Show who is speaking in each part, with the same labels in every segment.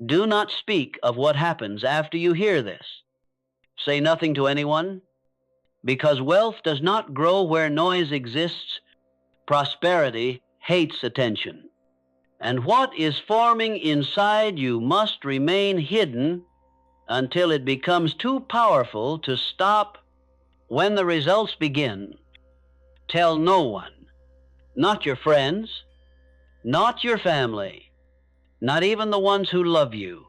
Speaker 1: Do not speak of what happens after you hear this. Say nothing to anyone, because wealth does not grow where noise exists. Prosperity hates attention. And what is forming inside you must remain hidden until it becomes too powerful to stop. When the results begin, tell no one, not your friends, not your family, not even the ones who love you.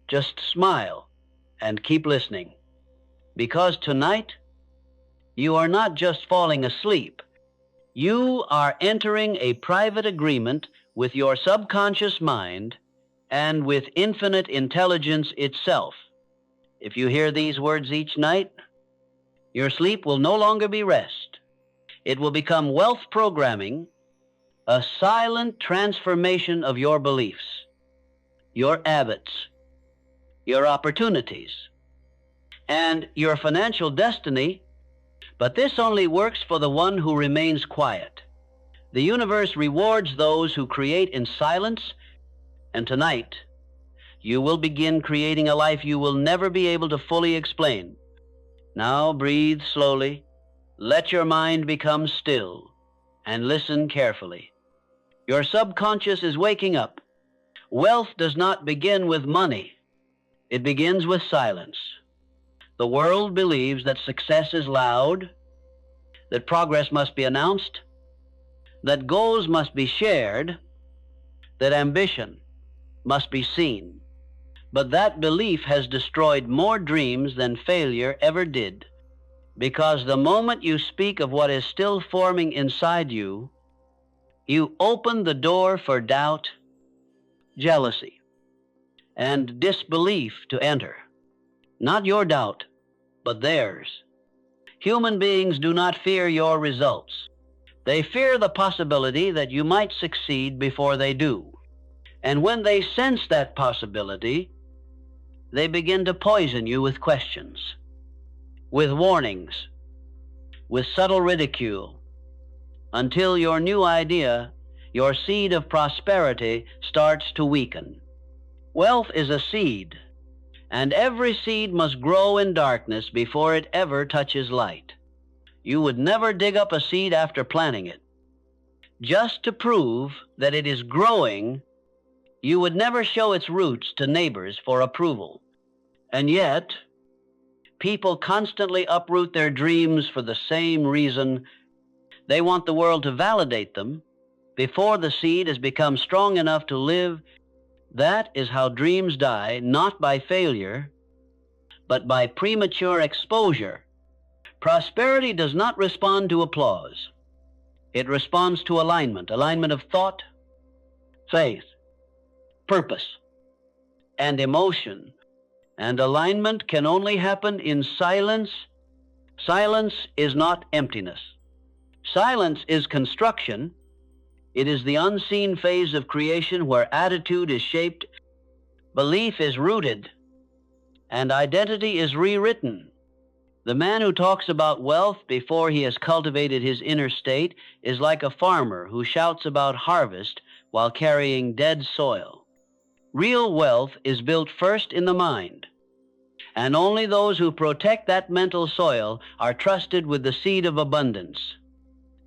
Speaker 1: Just smile and keep listening. Because tonight, you are not just falling asleep. You are entering a private agreement with your subconscious mind and with infinite intelligence itself. If you hear these words each night, your sleep will no longer be rest. It will become wealth programming, a silent transformation of your beliefs, your habits, your opportunities, and your financial destiny. But this only works for the one who remains quiet. The universe rewards those who create in silence, and tonight, you will begin creating a life you will never be able to fully explain. Now breathe slowly, let your mind become still, and listen carefully. Your subconscious is waking up. Wealth does not begin with money. It begins with silence. The world believes that success is loud, that progress must be announced, that goals must be shared, that ambition must be seen. But that belief has destroyed more dreams than failure ever did, because the moment you speak of what is still forming inside you, you open the door for doubt, jealousy, and disbelief to enter. Not your doubt, but theirs. Human beings do not fear your results. They fear the possibility that you might succeed before they do. And when they sense that possibility, they begin to poison you with questions, with warnings, with subtle ridicule, until your new idea, your seed of prosperity, starts to weaken. Wealth is a seed, and every seed must grow in darkness before it ever touches light. You would never dig up a seed after planting it. Just to prove that it is growing, you would never show its roots to neighbors for approval. And yet, people constantly uproot their dreams for the same reason. They want the world to validate them before the seed has become strong enough to live. That is how dreams die, not by failure, but by premature exposure. Prosperity does not respond to applause. It responds to alignment of thought, faith, purpose, and emotion. And alignment can only happen in silence. Silence is not emptiness. Silence is construction. It is the unseen phase of creation where attitude is shaped, belief is rooted, and identity is rewritten. The man who talks about wealth before he has cultivated his inner state is like a farmer who shouts about harvest while carrying dead soil. Real wealth is built first in the mind, and only those who protect that mental soil are trusted with the seed of abundance.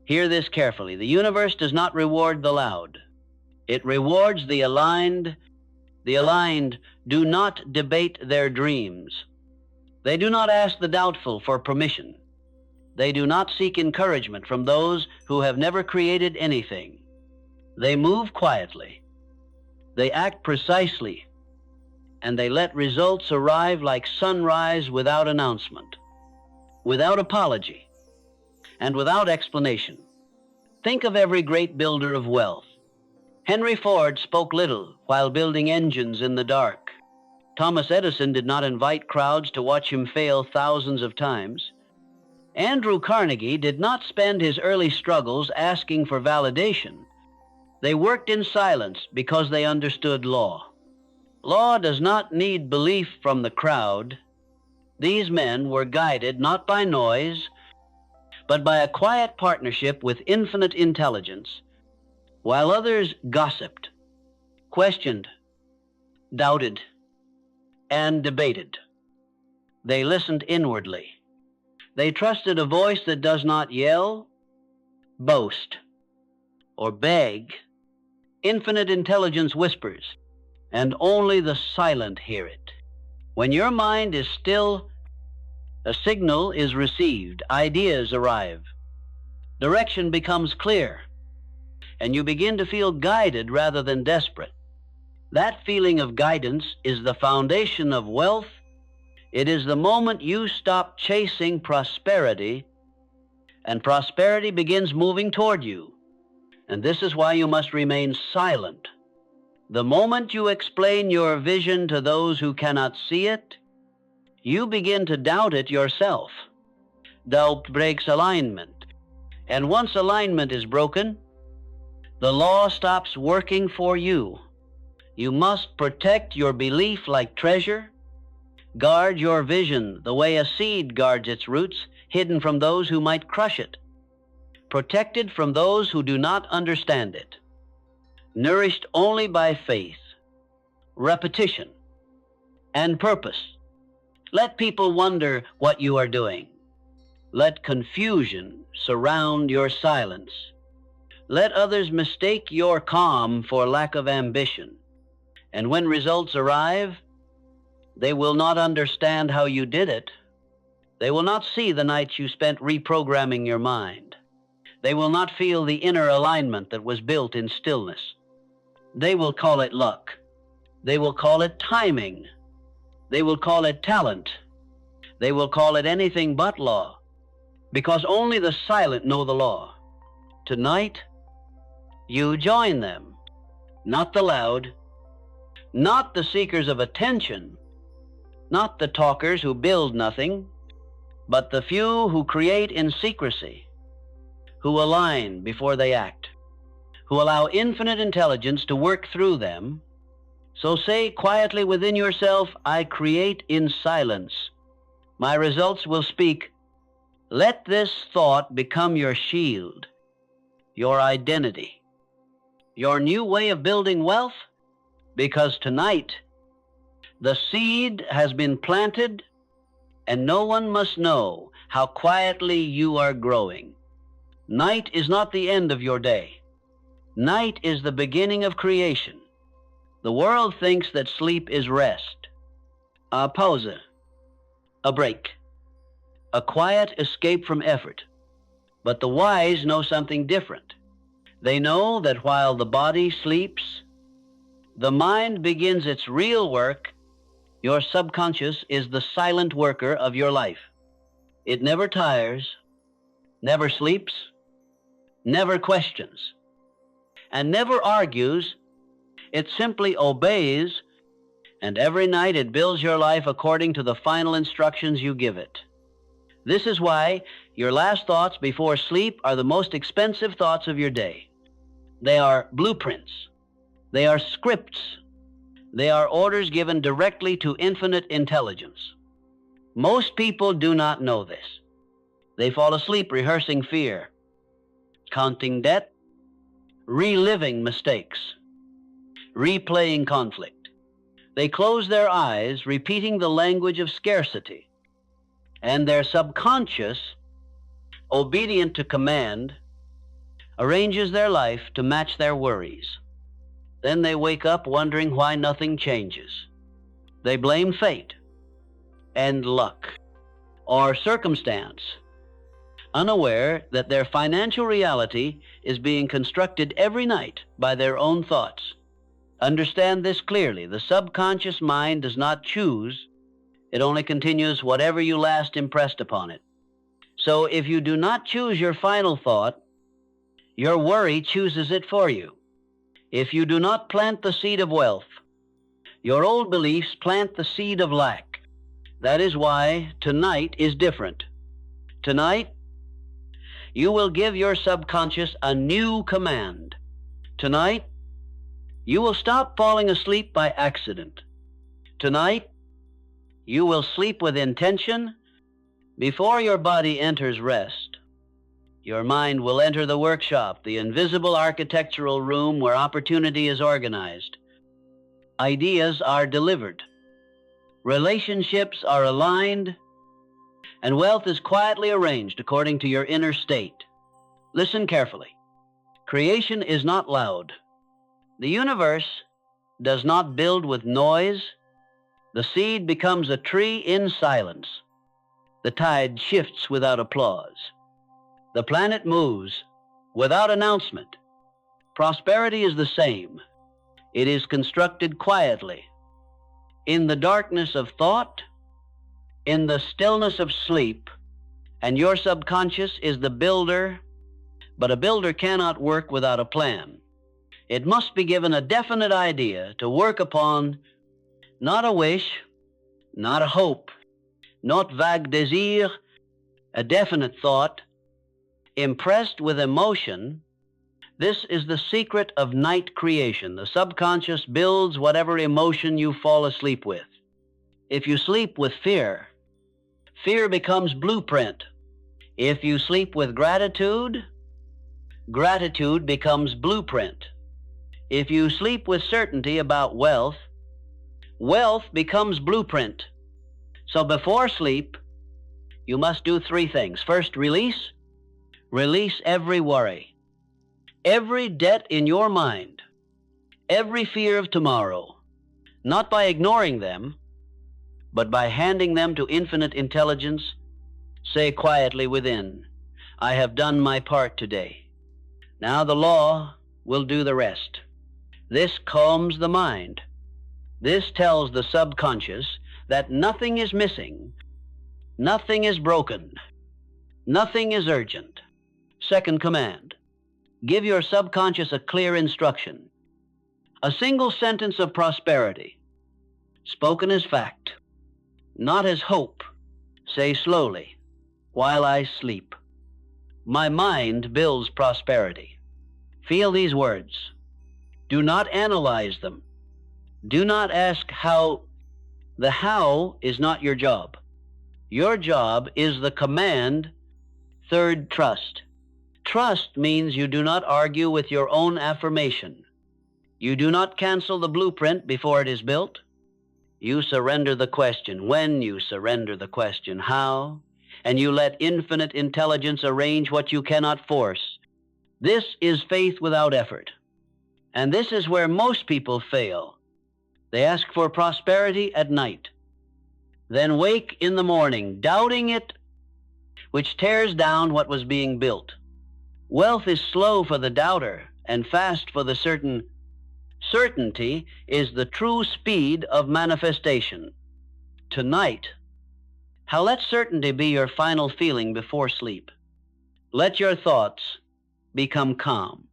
Speaker 1: Hear this carefully. The universe does not reward the loud. It rewards the aligned. The aligned do not debate their dreams. They do not ask the doubtful for permission. They do not seek encouragement from those who have never created anything. They move quietly. They act precisely, and they let results arrive like sunrise without announcement, without apology, and without explanation. Think of every great builder of wealth. Henry Ford spoke little while building engines in the dark. Thomas Edison did not invite crowds to watch him fail thousands of times. Andrew Carnegie did not spend his early struggles asking for validation. They worked in silence because they understood law. Law does not need belief from the crowd. These men were guided not by noise, but by a quiet partnership with infinite intelligence, while others gossiped, questioned, doubted, and debated. They listened inwardly. They trusted a voice that does not yell, boast, or beg. Infinite intelligence whispers, and only the silent hear it. When your mind is still, a signal is received, ideas arrive, direction becomes clear, and you begin to feel guided rather than desperate. That feeling of guidance is the foundation of wealth. It is the moment you stop chasing prosperity, and prosperity begins moving toward you. And this is why you must remain silent. The moment you explain your vision to those who cannot see it, you begin to doubt it yourself. Doubt breaks alignment. And once alignment is broken, the law stops working for you. You must protect your belief like treasure. Guard your vision the way a seed guards its roots, hidden from those who might crush it, protected from those who do not understand it, nourished only by faith, repetition, and purpose. Let people wonder what you are doing. Let confusion surround your silence. Let others mistake your calm for lack of ambition. And when results arrive, they will not understand how you did it. They will not see the nights you spent reprogramming your mind. They will not feel the inner alignment that was built in stillness. They will call it luck. They will call it timing. They will call it talent. They will call it anything but law, because only the silent know the law. Tonight, you join them, not the loud, not the seekers of attention, not the talkers who build nothing, but the few who create in secrecy, who align before they act, who allow infinite intelligence to work through them. So say quietly within yourself, I create in silence. My results will speak. Let this thought become your shield, your identity, your new way of building wealth, because tonight the seed has been planted and no one must know how quietly you are growing. Night is not the end of your day. Night is the beginning of creation. The world thinks that sleep is rest, a pause, a break, a quiet escape from effort. But the wise know something different. They know that while the body sleeps, the mind begins its real work. Your subconscious is the silent worker of your life. It never tires, never sleeps, never questions, and never argues. It simply obeys, and every night it builds your life according to the final instructions you give it. This is why your last thoughts before sleep are the most expensive thoughts of your day. They are blueprints. They are scripts. They are orders given directly to infinite intelligence. Most people do not know this. They fall asleep rehearsing fear, counting debt, reliving mistakes, replaying conflict. They close their eyes, repeating the language of scarcity, and their subconscious, obedient to command, arranges their life to match their worries. Then they wake up wondering why nothing changes. They blame fate and luck or circumstance, unaware that their financial reality is being constructed every night by their own thoughts. Understand this clearly. The subconscious mind does not choose. It only continues whatever you last impressed upon it. So if you do not choose your final thought, your worry chooses it for you. If you do not plant the seed of wealth, your old beliefs plant the seed of lack. That is why tonight is different. Tonight, you will give your subconscious a new command. Tonight, you will stop falling asleep by accident. Tonight, you will sleep with intention. Before your body enters rest, your mind will enter the workshop, the invisible architectural room where opportunity is organized. Ideas are delivered. Relationships are aligned, and wealth is quietly arranged according to your inner state. Listen carefully. Creation is not loud. The universe does not build with noise. The seed becomes a tree in silence. The tide shifts without applause. The planet moves without announcement. Prosperity is the same. It is constructed quietly, in the darkness of thought, in the stillness of sleep, and your subconscious is the builder, but a builder cannot work without a plan. It must be given a definite idea to work upon, not a wish, not a hope, not vague désir, a definite thought, impressed with emotion. This is the secret of night creation. The subconscious builds whatever emotion you fall asleep with. If you sleep with fear, fear becomes blueprint. If you sleep with gratitude, gratitude becomes blueprint. If you sleep with certainty about wealth, wealth becomes blueprint. So before sleep, you must do three things. First, release. Release every worry, every debt in your mind, every fear of tomorrow, not by ignoring them, but by handing them to infinite intelligence. Say quietly within, I have done my part today. Now the law will do the rest. This calms the mind. This tells the subconscious that nothing is missing, nothing is broken, nothing is urgent. Second command, give your subconscious a clear instruction. A single sentence of prosperity, spoken as fact, not as hope. Say slowly, while I sleep. My mind builds prosperity. Feel these words. Do not analyze them. Do not ask how. The how is not your job. Your job is the command. Third, trust. Trust means you do not argue with your own affirmation. You do not cancel the blueprint before it is built. You surrender the question. When you surrender the question, how, and you let infinite intelligence arrange what you cannot force. This is faith without effort. And this is where most people fail. They ask for prosperity at night, then wake in the morning, doubting it, which tears down what was being built. Wealth is slow for the doubter and fast for the certain. Certainty is the true speed of manifestation. Tonight, how let certainty be your final feeling before sleep. Let your thoughts become calm,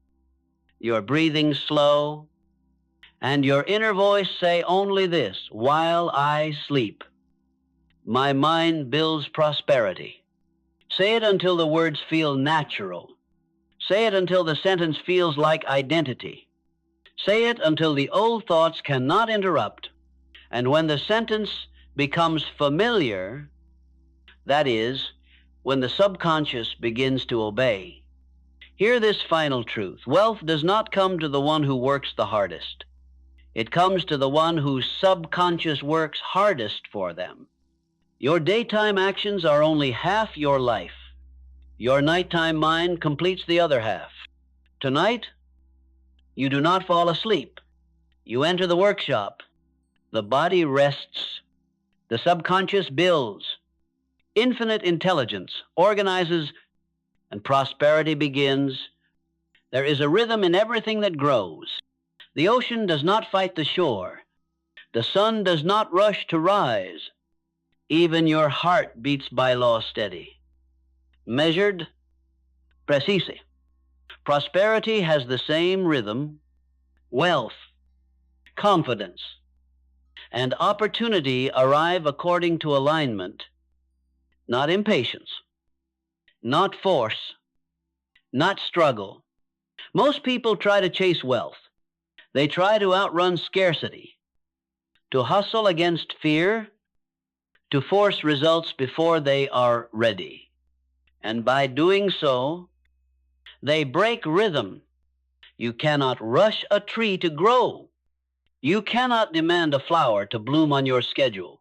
Speaker 1: your breathing slow, and your inner voice say only this, while I sleep. My mind builds prosperity. Say it until the words feel natural. Say it until the sentence feels like identity. Say it until the old thoughts cannot interrupt. And when the sentence becomes familiar, that is, when the subconscious begins to obey. Hear this final truth. Wealth does not come to the one who works the hardest. It comes to the one whose subconscious works hardest for them. Your daytime actions are only half your life. Your nighttime mind completes the other half. Tonight, you do not fall asleep. You enter the workshop. The body rests. The subconscious builds. Infinite intelligence organizes, and prosperity begins. There is a rhythm in everything that grows. The ocean does not fight the shore. The sun does not rush to rise. Even your heart beats by law steady. Measured, precise. Prosperity has the same rhythm. Wealth, confidence, and opportunity arrive according to alignment, not impatience, not force, not struggle. Most people try to chase wealth. They try to outrun scarcity, to hustle against fear, to force results before they are ready. And by doing so, they break rhythm. You cannot rush a tree to grow. You cannot demand a flower to bloom on your schedule.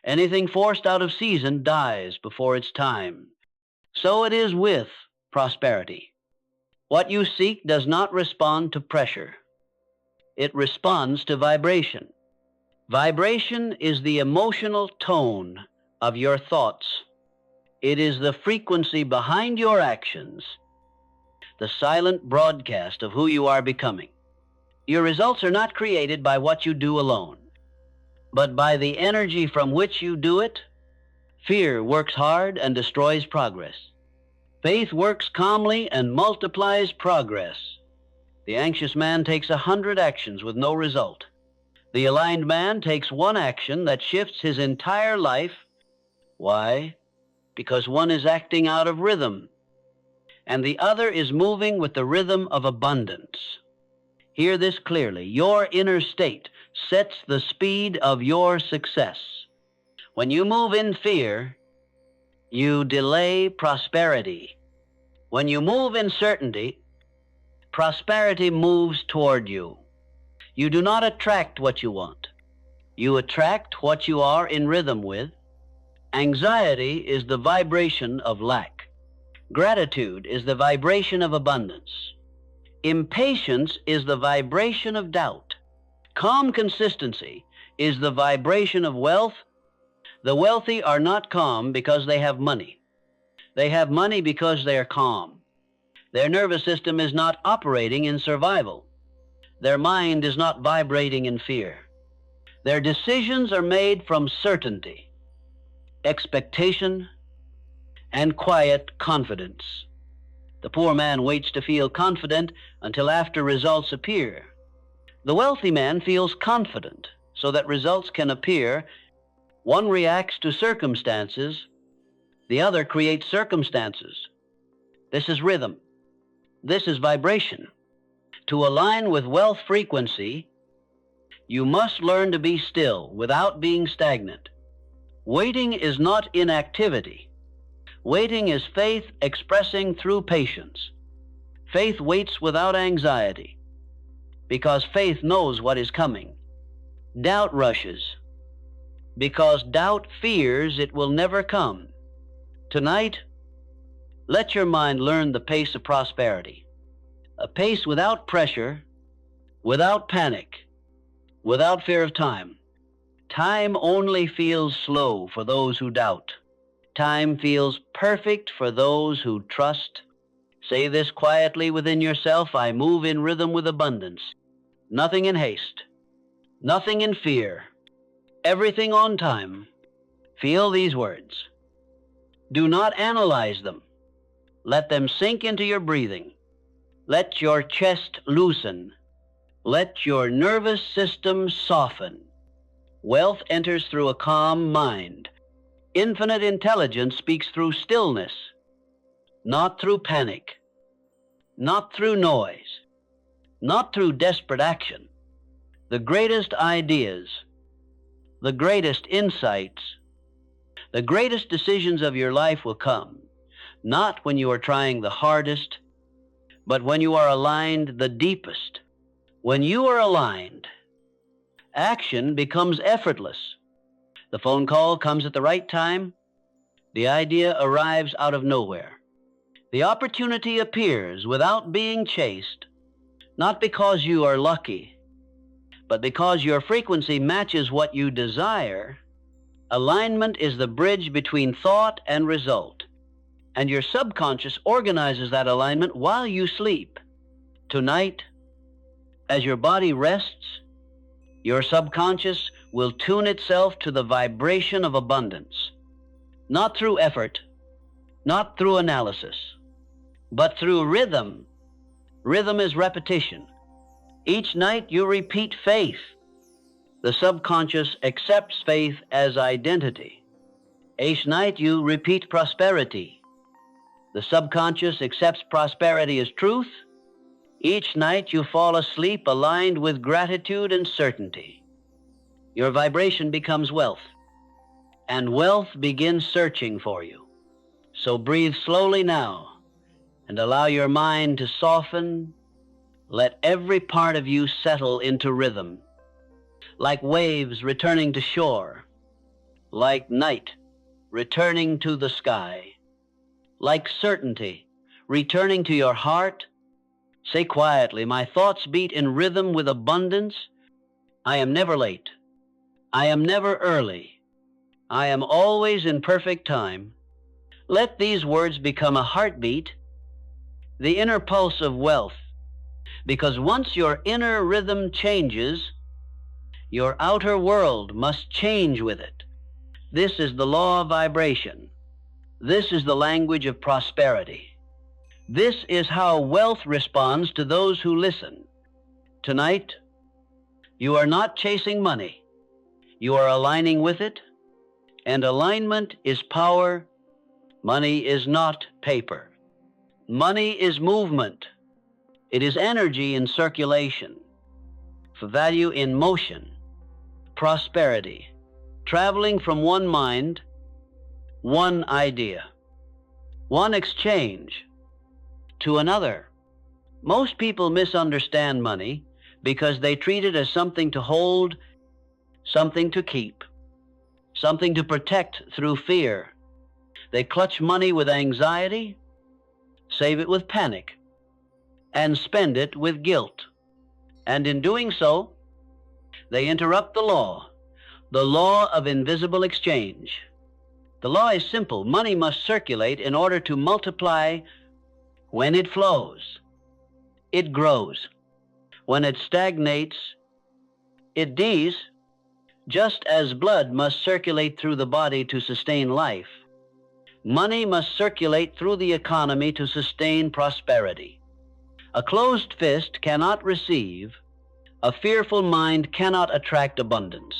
Speaker 1: Anything forced out of season dies before its time. So it is with prosperity. What you seek does not respond to pressure. It responds to vibration. Vibration is the emotional tone of your thoughts. It is the frequency behind your actions, the silent broadcast of who you are becoming. Your results are not created by what you do alone, but by the energy from which you do it. Fear works hard and destroys progress. Faith works calmly and multiplies progress. The anxious man takes 100 actions with no result. The aligned man takes one action that shifts his entire life. Why? Because one is acting out of rhythm, and the other is moving with the rhythm of abundance. Hear this clearly. Your inner state sets the speed of your success. When you move in fear, you delay prosperity. When you move in certainty, prosperity moves toward you. You do not attract what you want. You attract what you are in rhythm with. Anxiety is the vibration of lack. Gratitude is the vibration of abundance. Impatience is the vibration of doubt. Calm consistency is the vibration of wealth. The wealthy are not calm because they have money. They have money because they are calm. Their nervous system is not operating in survival. Their mind is not vibrating in fear. Their decisions are made from certainty, expectation, and quiet confidence. The poor man waits to feel confident until after results appear. The wealthy man feels confident so that results can appear. One reacts to circumstances, the other creates circumstances. This is rhythm. This is vibration. To align with wealth frequency, you must learn to be still without being stagnant. Waiting is not inactivity. Waiting is faith expressing through patience. Faith waits without anxiety because faith knows what is coming. Doubt rushes because doubt fears it will never come. Tonight, let your mind learn the pace of prosperity. A pace without pressure, without panic, without fear of time. Time only feels slow for those who doubt. Time feels perfect for those who trust. Say this quietly within yourself: I move in rhythm with abundance. Nothing in haste, nothing in fear, everything on time. Feel these words. Do not analyze them. Let them sink into your breathing. Let your chest loosen. Let your nervous system soften. Wealth enters through a calm mind. Infinite intelligence speaks through stillness, not through panic, not through noise, not through desperate action. The greatest ideas, the greatest insights, the greatest decisions of your life will come, not when you are trying the hardest, but when you are aligned the deepest. When you are aligned, action becomes effortless. The phone call comes at the right time. The idea arrives out of nowhere. The opportunity appears without being chased, not because you are lucky, but because your frequency matches what you desire. Alignment is the bridge between thought and result, and your subconscious organizes that alignment while you sleep. Tonight, as your body rests, your subconscious will tune itself to the vibration of abundance, not through effort, not through analysis, but through rhythm. Rhythm is repetition. Each night you repeat faith. The subconscious accepts faith as identity. Each night you repeat prosperity. The subconscious accepts prosperity as truth. Each night you fall asleep aligned with gratitude and certainty. Your vibration becomes wealth, and wealth begins searching for you. So breathe slowly now and allow your mind to soften. Let every part of you settle into rhythm. like waves returning to shore, like night returning to the sky, like certainty returning to your heart. Say quietly, my thoughts beat in rhythm with abundance. I am never late. I am never early. I am always in perfect time. Let these words become a heartbeat, the inner pulse of wealth, because once your inner rhythm changes, your outer world must change with it. This is the law of vibration. This is the language of prosperity. This is how wealth responds to those who listen. Tonight, you are not chasing money. You are aligning with it, and alignment is power. Money is not paper. Money is movement. It is energy in circulation, for value in motion, prosperity, traveling from one mind, one idea, one exchange to another. Most people misunderstand money because they treat it as something to hold, something to keep, something to protect through fear. They clutch money with anxiety, save it with panic, and spend it with guilt. And in doing so, they interrupt the law of invisible exchange. The law is simple. Money must circulate in order to multiply. When it flows, it grows. When it stagnates, it dies. Just as blood must circulate through the body to sustain life, money must circulate through the economy to sustain prosperity. A closed fist cannot receive. A fearful mind cannot attract abundance.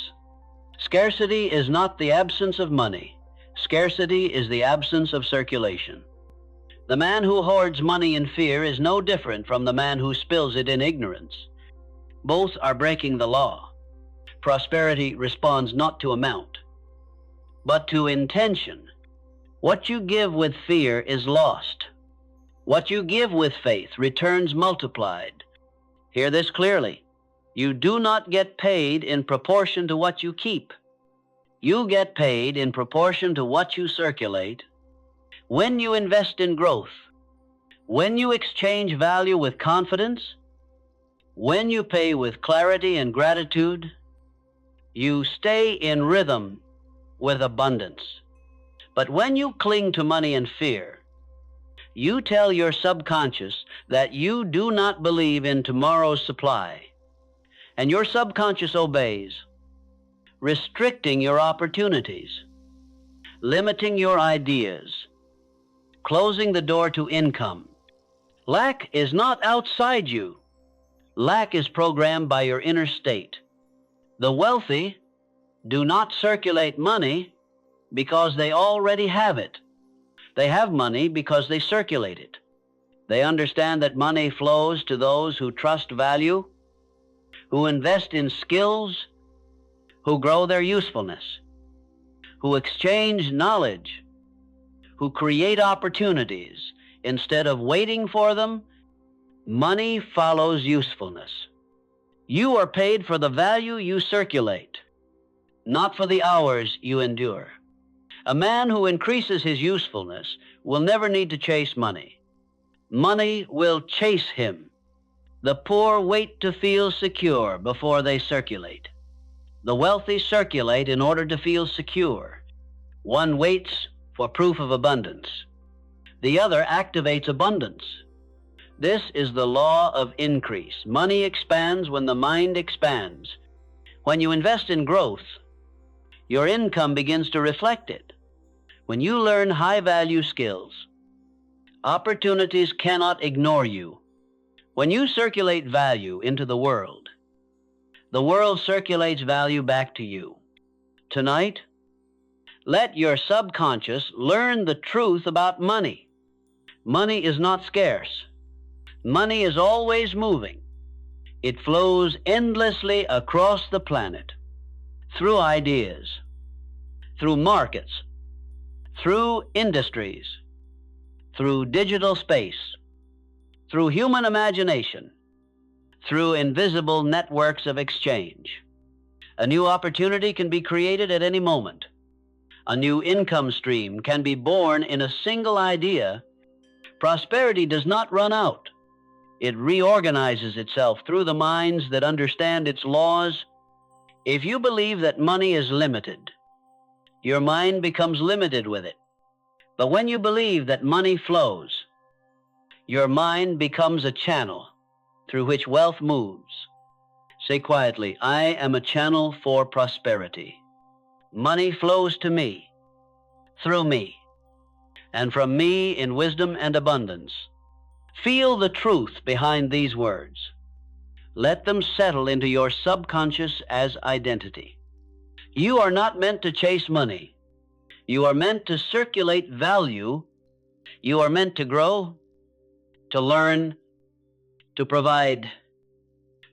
Speaker 1: Scarcity is not the absence of money. Scarcity is the absence of circulation. The man who hoards money in fear is no different from the man who spills it in ignorance. Both are breaking the law. Prosperity responds not to amount, but to intention. What you give with fear is lost. What you give with faith returns multiplied. Hear this clearly. You do not get paid in proportion to what you keep. You get paid in proportion to what you circulate. When you invest in growth, when you exchange value with confidence, when you pay with clarity and gratitude, you stay in rhythm with abundance. But when you cling to money in fear, you tell your subconscious that you do not believe in tomorrow's supply, and your subconscious obeys, restricting your opportunities, limiting your ideas, closing the door to income. Lack is not outside you. Lack is programmed by your inner state. The wealthy do not circulate money because they already have it. They have money because they circulate it. They understand that money flows to those who trust value, who invest in skills, who grow their usefulness, who exchange knowledge, who create opportunities. Instead of waiting for them, money follows usefulness. You are paid for the value you circulate, not for the hours you endure. A man who increases his usefulness will never need to chase money. Money will chase him. The poor wait to feel secure before they circulate. The wealthy circulate in order to feel secure. One waits for proof of abundance. The other activates abundance. This is the law of increase. Money expands when the mind expands. When you invest in growth, your income begins to reflect it. When you learn high-value skills, opportunities cannot ignore you. When you circulate value into the world circulates value back to you. Tonight, let your subconscious learn the truth about money. Money is not scarce. Money is always moving. It flows endlessly across the planet, through ideas, through markets, through industries, through digital space, through human imagination, through invisible networks of exchange. A new opportunity can be created at any moment. A new income stream can be born in a single idea. Prosperity does not run out. It reorganizes itself through the minds that understand its laws. If you believe that money is limited, your mind becomes limited with it. But when you believe that money flows, your mind becomes a channel through which wealth moves. Say quietly, I am a channel for prosperity. Money flows to me, through me, and from me in wisdom and abundance. Feel the truth behind these words. Let them settle into your subconscious as identity. You are not meant to chase money. You are meant to circulate value. You are meant to grow, to learn, to provide,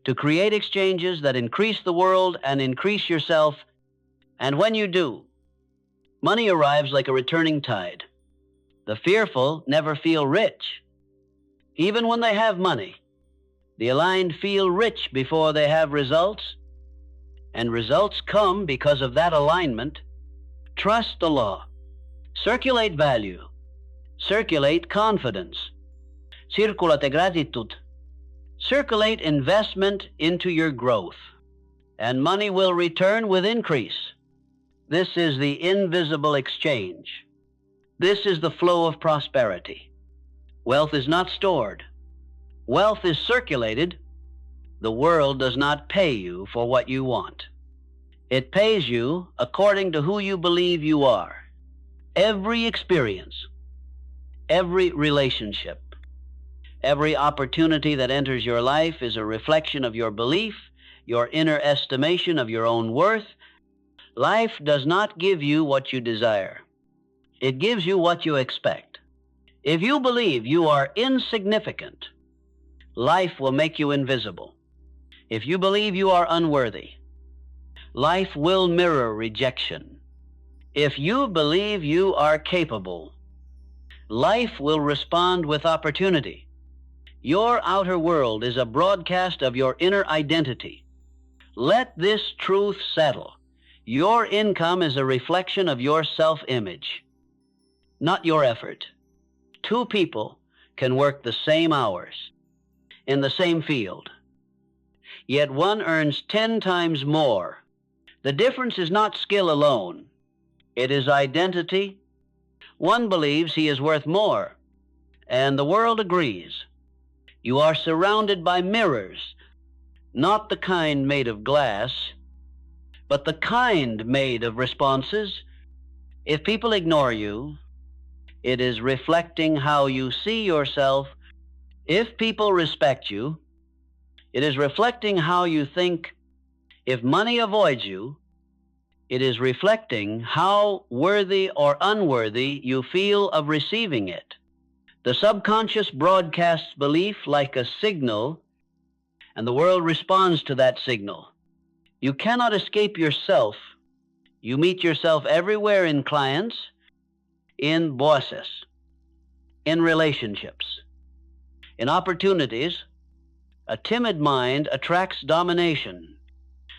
Speaker 1: to create exchanges that increase the world and increase yourself. And when you do, money arrives like a returning tide. The fearful never feel rich. Even when they have money, the aligned feel rich before they have results, and results come because of that alignment. Trust the law. Circulate value. Circulate confidence. Circulate gratitud. Circulate investment into your growth, and money will return with increase. This is the invisible exchange. This is the flow of prosperity. Wealth is not stored. Wealth is circulated. The world does not pay you for what you want. It pays you according to who you believe you are. Every experience, every relationship, every opportunity that enters your life is a reflection of your belief, your inner estimation of your own worth. Life does not give you what you desire. It gives you what you expect. If you believe you are insignificant, life will make you invisible. If you believe you are unworthy, life will mirror rejection. If you believe you are capable, life will respond with opportunity. Your outer world is a broadcast of your inner identity. Let this truth settle. Your income is a reflection of your self-image, not your effort. Two people can work the same hours in the same field, yet one earns 10 times more. The difference is not skill alone. It is identity. One believes he is worth more, and the world agrees. You are surrounded by mirrors, not the kind made of glass, but the kind made of responses. If people ignore you, it is reflecting how you see yourself. If people respect you, it is reflecting how you think. If money avoids you, it is reflecting how worthy or unworthy you feel of receiving it. The subconscious broadcasts belief like a signal, and the world responds to that signal. You cannot escape yourself. You meet yourself everywhere, in clients, in bosses, in relationships, in opportunities. A timid mind attracts domination.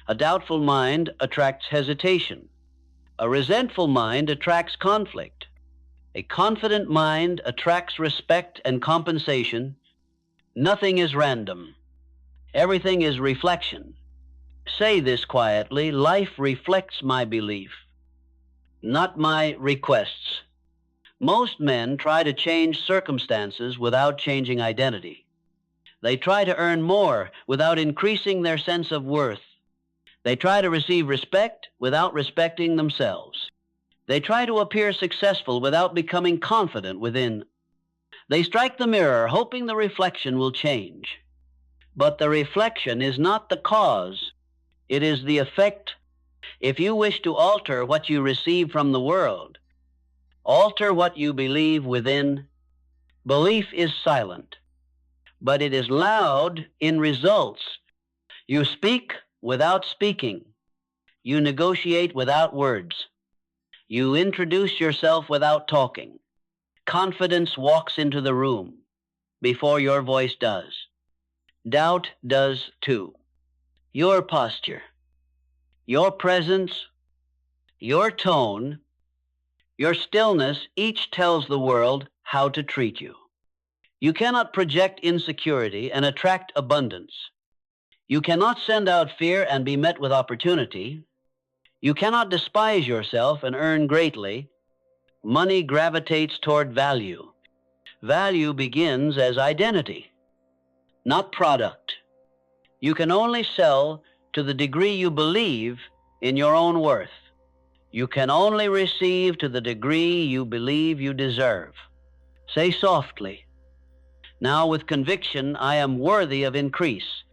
Speaker 1: A doubtful mind attracts hesitation. A resentful mind attracts conflict. A confident mind attracts respect and compensation. Nothing is random. Everything is reflection. Say this quietly: life reflects my belief, not my requests. Most men try to change circumstances without changing identity. They try to earn more without increasing their sense of worth. They try to receive respect without respecting themselves. They try to appear successful without becoming confident within. They strike the mirror hoping the reflection will change. But the reflection is not the cause. It is the effect. If you wish to alter what you receive from the world, alter what you believe within. Belief is silent, but it is loud in results. You speak without speaking. You negotiate without words. You introduce yourself without talking. Confidence walks into the room before your voice does. Doubt does too. Your posture, your presence, your tone, your stillness, each tells the world how to treat you. You cannot project insecurity and attract abundance. You cannot send out fear and be met with opportunity. You cannot despise yourself and earn greatly. Money gravitates toward value. Value begins as identity, not product. You can only sell to the degree you believe in your own worth. You can only receive to the degree you believe you deserve. Say softly, "Now with conviction, I am worthy of increase."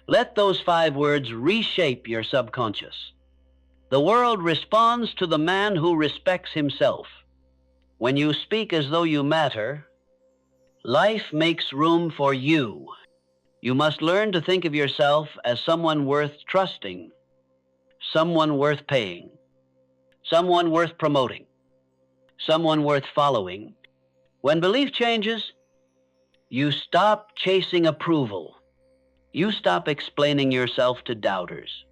Speaker 1: Let those 5 words reshape your subconscious. The world responds to the man who respects himself. When you speak as though you matter, life makes room for you. You must learn to think of yourself as someone worth trusting, someone worth paying, someone worth promoting, someone worth following. When belief changes, you stop chasing approval. You stop explaining yourself to doubters.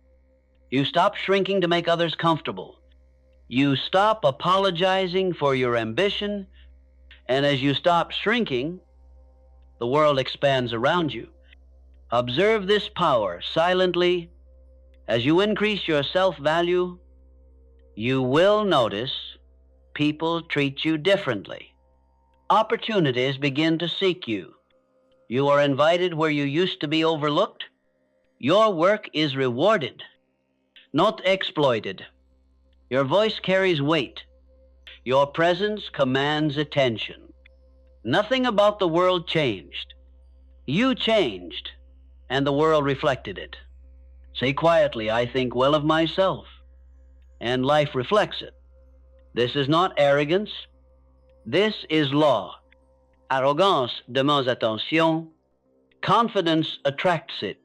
Speaker 1: You stop shrinking to make others comfortable. You stop apologizing for your ambition, and as you stop shrinking, the world expands around you. Observe this power silently. As you increase your self-value, you will notice people treat you differently. Opportunities begin to seek you. You are invited where you used to be overlooked. Your work is rewarded, not exploited. Your voice carries weight. Your presence commands attention. Nothing about the world changed. You changed, and the world reflected it. Say quietly, "I think well of myself," and life reflects it. This is not arrogance. This is law. Arrogance demands attention. Confidence attracts it.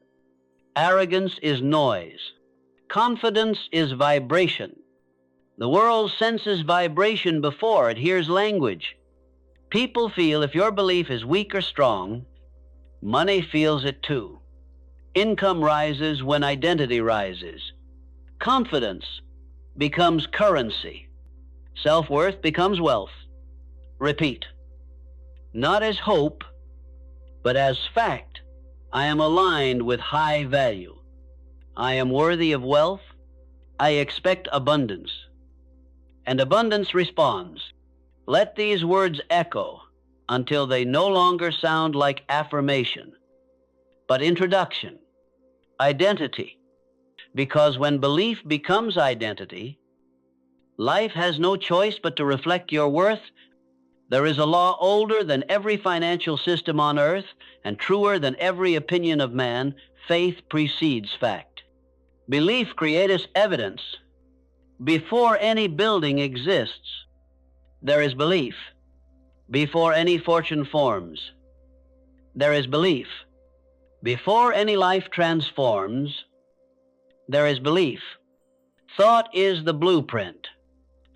Speaker 1: Arrogance is noise. Confidence is vibration. The world senses vibration before it hears language. People feel if your belief is weak or strong, money feels it too. Income rises when identity rises. Confidence becomes currency. Self-worth becomes wealth. Repeat. Not as hope, but as fact, I am aligned with high value. I am worthy of wealth. I expect abundance. And abundance responds. Let these words echo until they no longer sound like affirmation, but introduction, identity. Because when belief becomes identity, life has no choice but to reflect your worth. There is a law older than every financial system on earth and truer than every opinion of man. Faith precedes fact. Belief creates evidence. Before any building exists, there is belief. Before any fortune forms, there is belief. Before any life transforms, there is belief. Thought is the blueprint.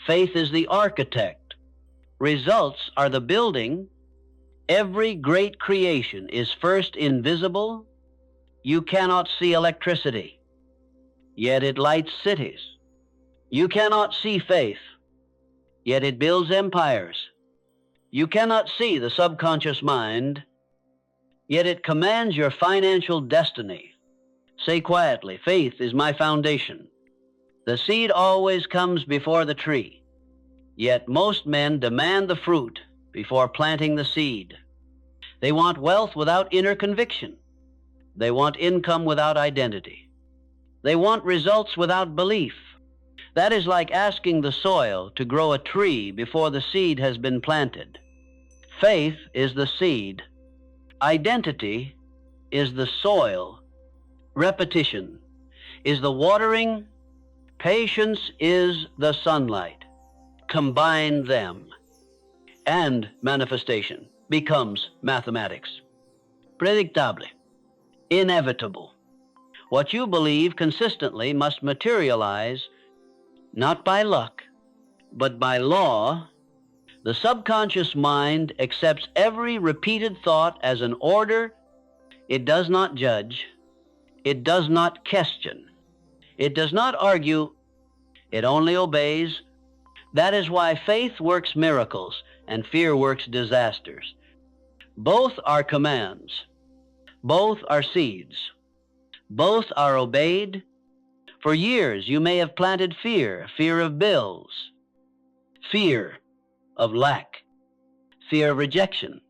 Speaker 1: Faith is the architect. Results are the building. Every great creation is first invisible. You cannot see electricity, yet it lights cities. You cannot see faith, yet it builds empires. You cannot see the subconscious mind, yet it commands your financial destiny. Say quietly, faith is my foundation. The seed always comes before the tree, yet most men demand the fruit before planting the seed. They want wealth without inner conviction. They want income without identity. They want results without belief. That is like asking the soil to grow a tree before the seed has been planted. Faith is the seed. Identity is the soil. Repetition is the watering. Patience is the sunlight. Combine them, and manifestation becomes mathematics. Predictable, inevitable. What you believe consistently must materialize, not by luck, but by law. The subconscious mind accepts every repeated thought as an order. It does not judge. It does not question. It does not argue, it only obeys. That is why faith works miracles and fear works disasters. Both are commands. Both are seeds. Both are obeyed. For years you may have planted fear, fear of bills, fear of lack, fear of rejection,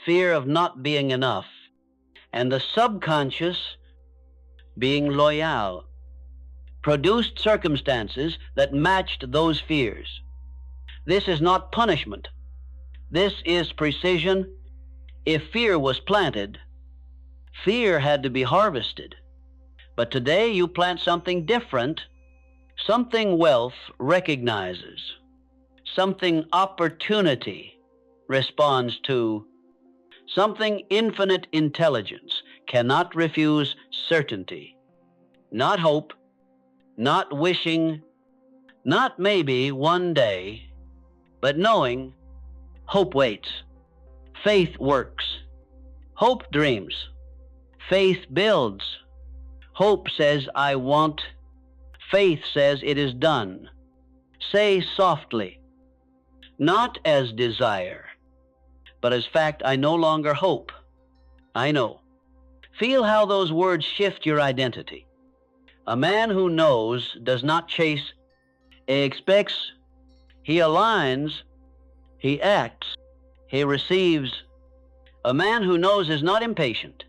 Speaker 1: fear of not being enough, and the subconscious, being loyal, produced circumstances that matched those fears. This is not punishment. This is precision. If fear was planted, fear had to be harvested. But today you plant something different, something wealth recognizes, something opportunity responds to, something infinite intelligence cannot refuse certainty, not hope, not wishing, not maybe one day, but knowing. Hope waits. Faith works. Hope dreams. Faith builds. Hope says, I want. Faith says, it is done. Say softly, not as desire, but as fact. I no longer hope. I know. Feel how those words shift your identity. A man who knows does not chase. He expects. He aligns. He acts. He receives. A man who knows is not impatient,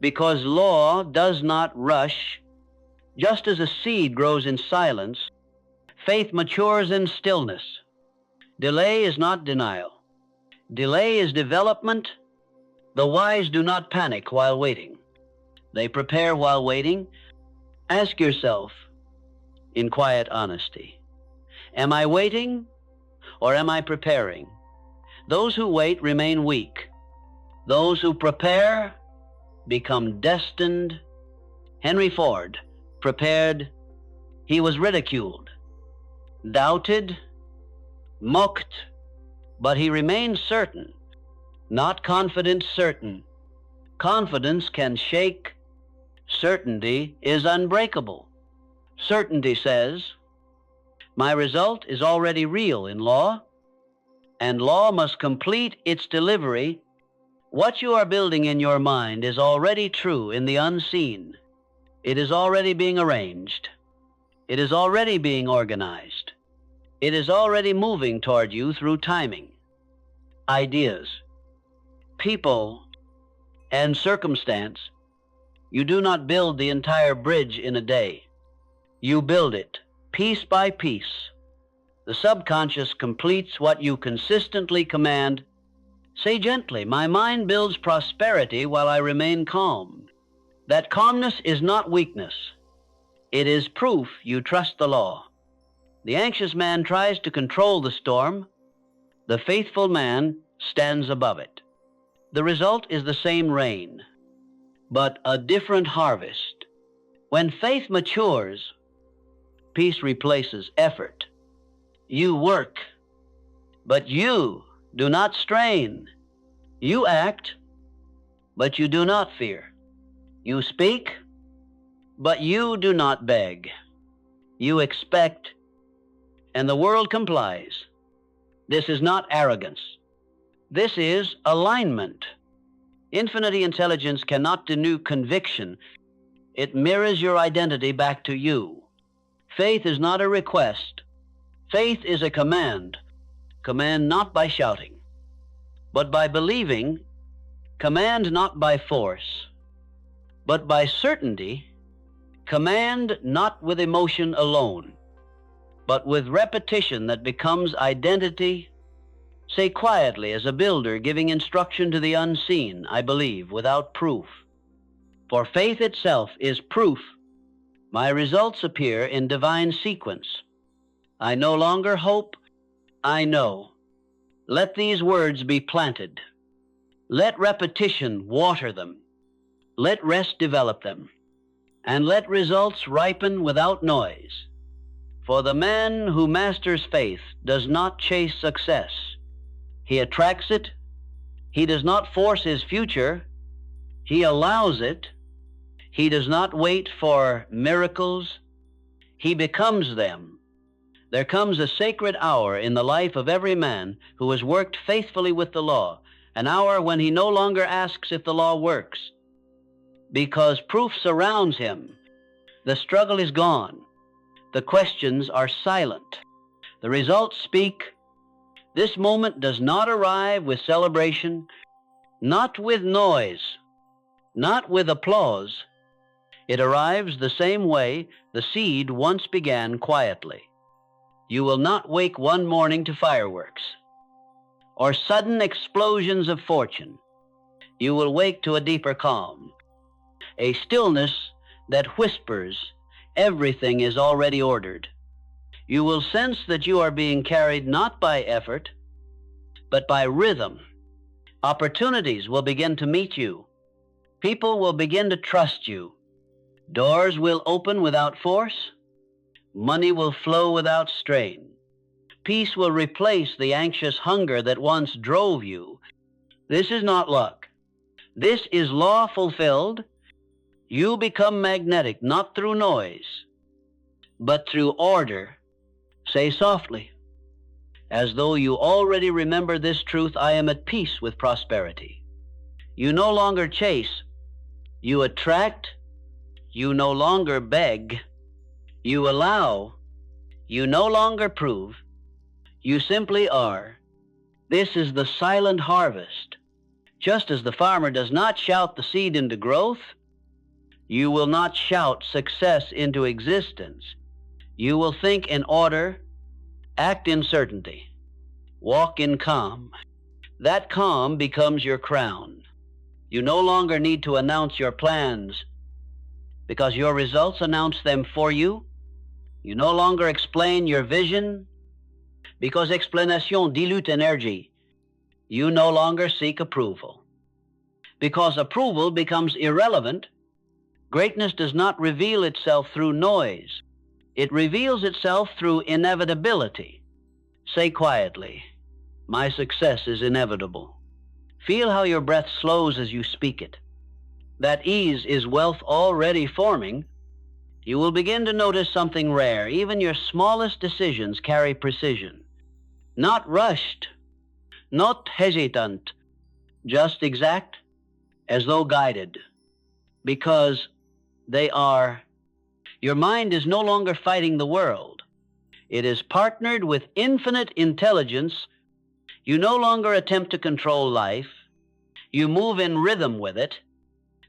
Speaker 1: because law does not rush. Just as a seed grows in silence, faith matures in stillness. Delay is not denial. Delay is development. The wise do not panic while waiting. They prepare while waiting. Ask yourself in quiet honesty, am I waiting or am I preparing? Those who wait remain weak. Those who prepare become destined. Henry Ford prepared. He was ridiculed, doubted, mocked, but he remained certain. Not confident, certain. Confidence can shake. Certainty is unbreakable. Certainty says, my result is already real in law, and law must complete its delivery. What you are building in your mind is already true in the unseen. It is already being arranged. It is already being organized. It is already moving toward you through timing. Ideas, people, and circumstance. You do not build the entire bridge in a day. You build it piece by piece. The subconscious completes what you consistently command. Say gently, my mind builds prosperity while I remain calm. That calmness is not weakness. It is proof you trust the law. The anxious man tries to control the storm. The faithful man stands above it. The result is the same rain, but a different harvest. When faith matures, peace replaces effort. You work, but you do not strain. You act, but you do not fear. You speak, but you do not beg. You expect, and the world complies. This is not arrogance. This is alignment. Infinite intelligence cannot denude conviction. It mirrors your identity back to you. Faith is not a request. Faith is a command. Command not by shouting, but by believing. Command not by force, but by certainty. Command not with emotion alone, but with repetition that becomes identity. Say quietly as a builder giving instruction to the unseen, I believe, without proof. For faith itself is proof. My results appear in divine sequence. I no longer hope, I know. Let these words be planted. Let repetition water them. Let rest develop them. And let results ripen without noise. For the man who masters faith does not chase success. He attracts it. He does not force his future. He allows it. He does not wait for miracles. He becomes them. There comes a sacred hour in the life of every man who has worked faithfully with the law, an hour when he no longer asks if the law works, because proof surrounds him. The struggle is gone. The questions are silent. The results speak. This moment does not arrive with celebration, not with noise, not with applause. It arrives the same way the seed once began, quietly. You will not wake one morning to fireworks or sudden explosions of fortune. You will wake to a deeper calm, a stillness that whispers everything is already ordered. You will sense that you are being carried not by effort, but by rhythm. Opportunities will begin to meet you. People will begin to trust you. Doors will open without force. Money will flow without strain. Peace will replace the anxious hunger that once drove you. This is not luck. This is law fulfilled. You become magnetic, not through noise, but through order. Say softly, as though you already remember this truth, I am at peace with prosperity. You no longer chase. You attract. You no longer beg. You allow. You no longer prove. You simply are. This is the silent harvest. Just as the farmer does not shout the seed into growth, you will not shout success into existence. You will think in order, act in certainty, walk in calm. That calm becomes your crown. You no longer need to announce your plans, because your results announce them for you. You no longer explain your vision, because explanation dilute energy. You no longer seek approval, because approval becomes irrelevant. Greatness does not reveal itself through noise. It reveals itself through inevitability. Say quietly, my success is inevitable. Feel how your breath slows as you speak it. That ease is wealth already forming. You will begin to notice something rare. Even your smallest decisions carry precision. Not rushed, not hesitant, just exact, as though guided, because they are. Your mind is no longer fighting the world. It is partnered with infinite intelligence. You no longer attempt to control life. You move in rhythm with it.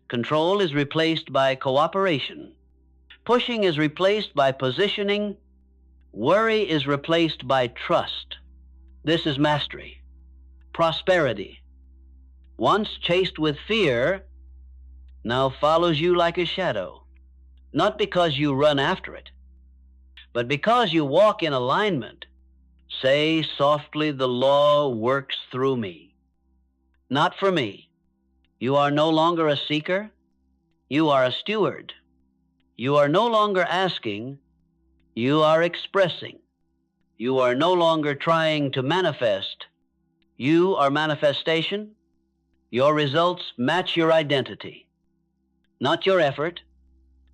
Speaker 1: Control is replaced by cooperation. Pushing is replaced by positioning. Worry is replaced by trust. This is mastery. Prosperity, once chased with fear, now follows you like a shadow. Not because you run after it, but because you walk in alignment. Say softly, the law works through me, not for me. You are no longer a seeker. You are a steward. You are no longer asking. You are expressing. You are no longer trying to manifest. You are manifestation. Your results match your identity, not your effort.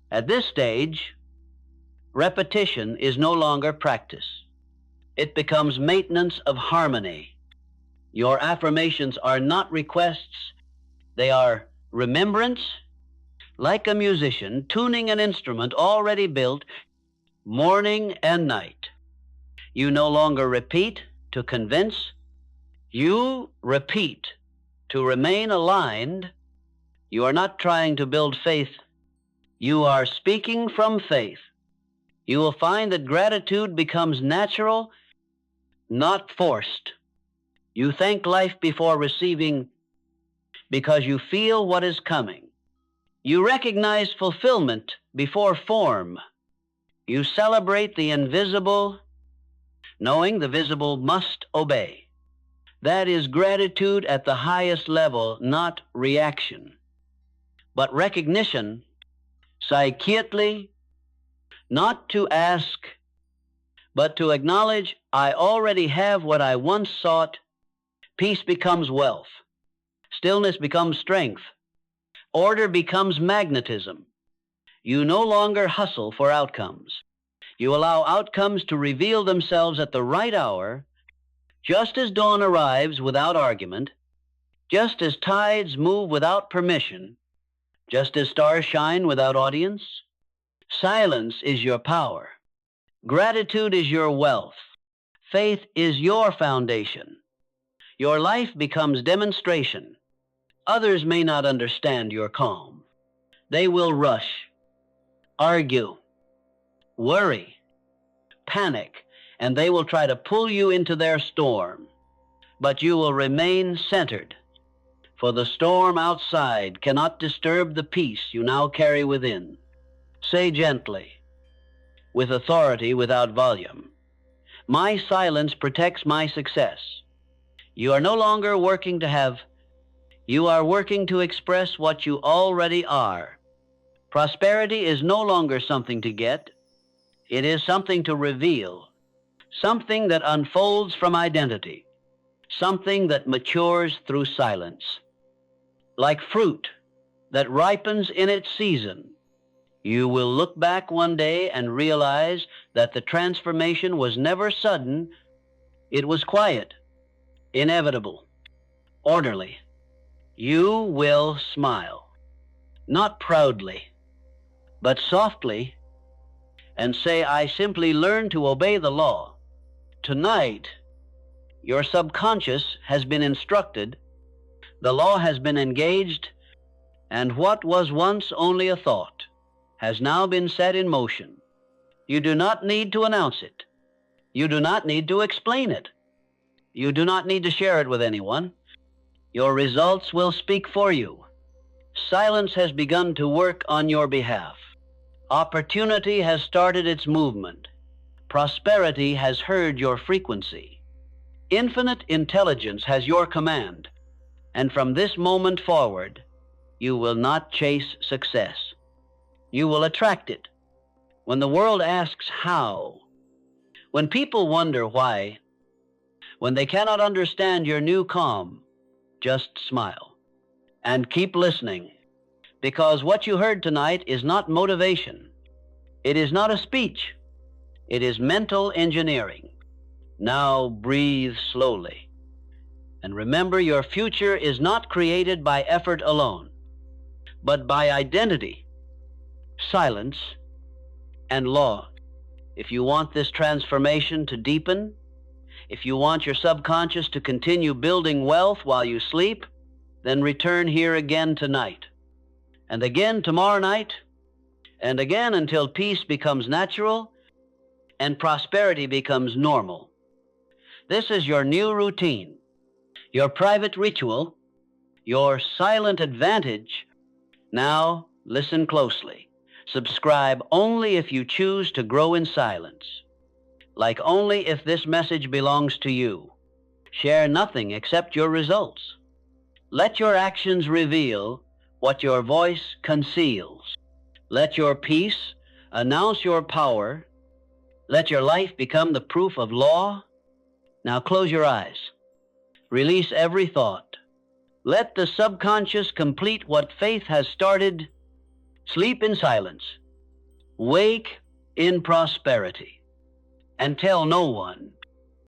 Speaker 1: At this stage, repetition is no longer practice. It becomes maintenance of harmony. Your affirmations are not requests. They are remembrance, like a musician tuning an instrument already built, morning and night. You no longer repeat to convince. You repeat to remain aligned. You are not trying to build faith. You are speaking from faith. You will find that gratitude becomes natural, not forced. You thank life before receiving because you feel what is coming. You recognize fulfillment before form. You celebrate the invisible, knowing the visible must obey. That is gratitude at the highest level, not reaction, but recognition, psychiatry, not to ask, but to acknowledge, I already have what I once sought. Peace becomes wealth. Stillness becomes strength. Order becomes magnetism. You no longer hustle for outcomes. You allow outcomes to reveal themselves at the right hour, just as dawn arrives without argument, just as tides move without permission, just as stars shine without audience. Silence is your power. Gratitude is your wealth. Faith is your foundation. Your life becomes demonstration. Others may not understand your calm. They will rush, argue, worry, panic, and they will try to pull you into their storm. But you will remain centered, for the storm outside cannot disturb the peace you now carry within. Say gently, with authority without volume, my silence protects my success. You are no longer working to have, you are working to express what you already are. Prosperity is no longer something to get. It is something to reveal, something that unfolds from identity, something that matures through silence. Like fruit that ripens in its season, you will look back one day and realize that the transformation was never sudden. It was quiet, inevitable, orderly. You will smile, not proudly, but softly, and say, I simply learned to obey the law. Tonight, your subconscious has been instructed, the law has been engaged, and what was once only a thought has now been set in motion. You do not need to announce it. You do not need to explain it. You do not need to share it with anyone. Your results will speak for you. Silence has begun to work on your behalf. Opportunity has started its movement. Prosperity has heard your frequency. Infinite intelligence has your command. And from this moment forward, you will not chase success. You will attract it. When the world asks how, when people wonder why, when they cannot understand your new calm, just smile and keep listening, because what you heard tonight is not motivation. It is not a speech. It is mental engineering. Now breathe slowly. And remember, your future is not created by effort alone, but by identity, silence, and law. If you want this transformation to deepen, if you want your subconscious to continue building wealth while you sleep, then return here again tonight, and again tomorrow night, and again until peace becomes natural and prosperity becomes normal. This is your new routine, your private ritual, your silent advantage. Now listen closely. Subscribe only if you choose to grow in silence. Like only if this message belongs to you. Share nothing except your results. Let your actions reveal what your voice conceals. Let your peace announce your power. Let your life become the proof of law. Now close your eyes. Release every thought. Let the subconscious complete what faith has started. Sleep in silence. Wake in prosperity. And tell no one